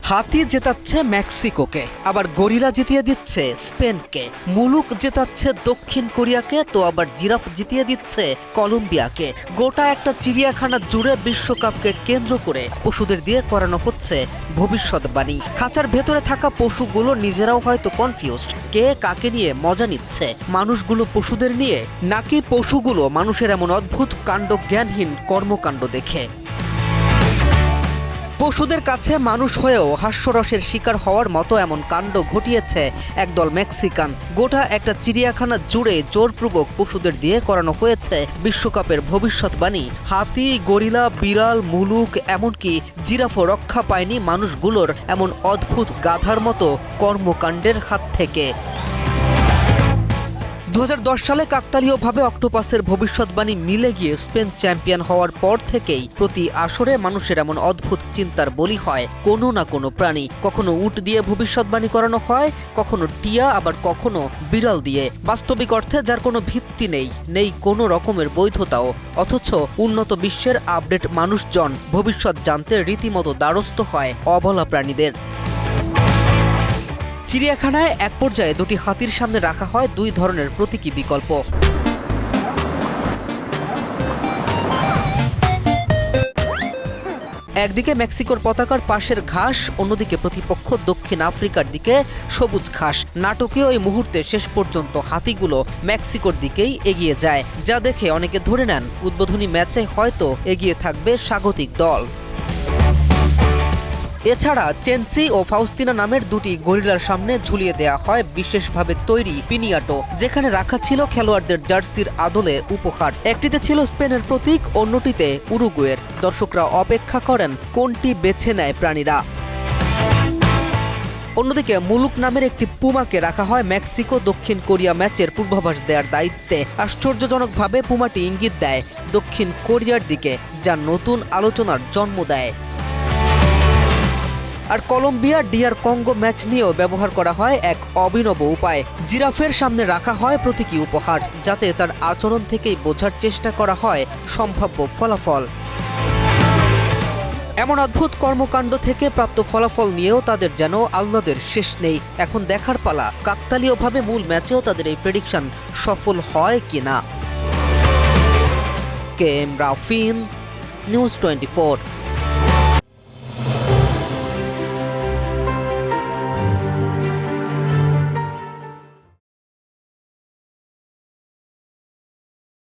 হাতি জেতাচ্ছে মেক্সিকোকে, আবার গরিলা জিতিয়ে দিচ্ছে স্পেনকে। মুলুক জেতাচ্ছে দক্ষিণ কোরিয়াকে, তো আবার জিরাফ জিতিয়ে দিচ্ছে কলম্বিয়াকে। গোটা একটা চিড়িয়াখানা জুড়ে বিশ্বকাপকে কেন্দ্র করে পশুদের দিয়ে করানো হচ্ছে ভবিষ্যৎবাণী। খাঁচার ভেতরে থাকা পশুগুলো নিজেরাও হয়তো কনফিউজড, কে কাকে নিয়ে মজা নিচ্ছে। মানুষগুলো পশুদের নিয়ে, নাকি পশুগুলো মানুষের এমন অদ্ভুত কাণ্ড জ্ঞানহীন কর্মকাণ্ড দেখে। পশুদের কাছে মানুষ হয়েও হাস্যরসের শিকার হওয়ার মতো এমন কাণ্ড ঘটিয়েছে একদল মেক্সিকান। গোটা একটা চিড়িয়াখানা জুড়ে জোরপূর্বক পশুদের দিয়ে করানো হয়েছে বিশ্বকাপের ভবিষ্যৎবাণী। হাতি, গরিলা, বিড়াল, মুলুক, এমনকি জিরাফও রক্ষা পায়নি মানুষগুলোর এমন অদ্ভুত গাধার মতো কর্মকাণ্ডের হাত থেকে। 2010 সালে কাকতালীয়ভাবে অক্টোপাসের ভবিষ্যৎবাণী মিলে গিয়ে স্পেন চ্যাম্পিয়ন হওয়ার পর থেকেই প্রতি আসরে মানুষের এমন অদ্ভুত চিন্তার বলি হয় কোনো না কোনো প্রাণী। কখনো উট দিয়ে ভবিষ্যৎবাণী করানো হয়, কখনো টিয়া, আবার কখনো বিড়াল দিয়ে। বাস্তবিক অর্থে যার কোনো ভিত্তি নেই কোনো রকমের বৈধতাও, অথচ উন্নত বিশ্বের আপডেট মানুষজন ভবিষ্যৎ জানতে রীতিমতো দ্বারস্থ হয় অবলা প্রাণীদের। চিড়িয়াখানায় এক পর্যায়ে দুটি হাতির সামনে রাখা হয় দুই ধরনের প্রতীকী বিকল্প। একদিকে মেক্সিকোর পতাকার পাশের ঘাস, অন্যদিকে প্রতিপক্ষ দক্ষিণ আফ্রিকার দিকে সবুজ ঘাস। নাটকীয় এই মুহূর্তে শেষ পর্যন্ত হাতিগুলো মেক্সিকোর দিকেই এগিয়ে যায়, যা দেখে অনেকে ধরে নেন উদ্বোধনী ম্যাচে হয়তো এগিয়ে থাকবে স্বাগতিক দল। এছাড়া চেনচি ও ফাউস্তিনা নামের দুটি গরিলার সামনে ঝুলিয়ে দেয়া হয় বিশেষভাবে তৈরি পিনিয়াটো, যেখানে রাখা ছিল খেলোয়াড়দের জার্সির আদলে উপহার। একটিতে ছিল স্পেনের প্রতীক, অন্যটিতে উরুগুয়ের। দর্শকরা অপেক্ষা করেন কোনটি বেছে নেয় প্রাণীরা। অন্যদিকে মুলুক নামের একটি পুমাকে রাখা হয় মেক্সিকো দক্ষিণ কোরিয়া ম্যাচের পূর্বাভাস দেওয়ার দায়িত্বে। আশ্চর্যজনকভাবে পুমাটি ইঙ্গিত দেয় দক্ষিণ কোরিয়ার দিকে, যা নতুন আলোচনার জন্ম দেয়। আর কলম্বিয়া ডিআর কঙ্গো ম্যাচ নিয়েও ব্যবহার করা হয় এক অভিনব উপায়। জিরাফের সামনে রাখা হয় প্রতীকী উপহার, যাতে তার আচরণ থেকেই বোঝার চেষ্টা করা হয় সম্ভাব্য ফলাফল। এমন অদ্ভুত কর্মকাণ্ড থেকে প্রাপ্ত ফলাফল নিয়েও তাদের যেন আহ্লাদের শেষ নেই। এখন দেখার পালা কাকতালীয়ভাবে মূল ম্যাচেও তাদের এই প্রেডিকশন সফল হয় কিনা। K M Rafin, news 24।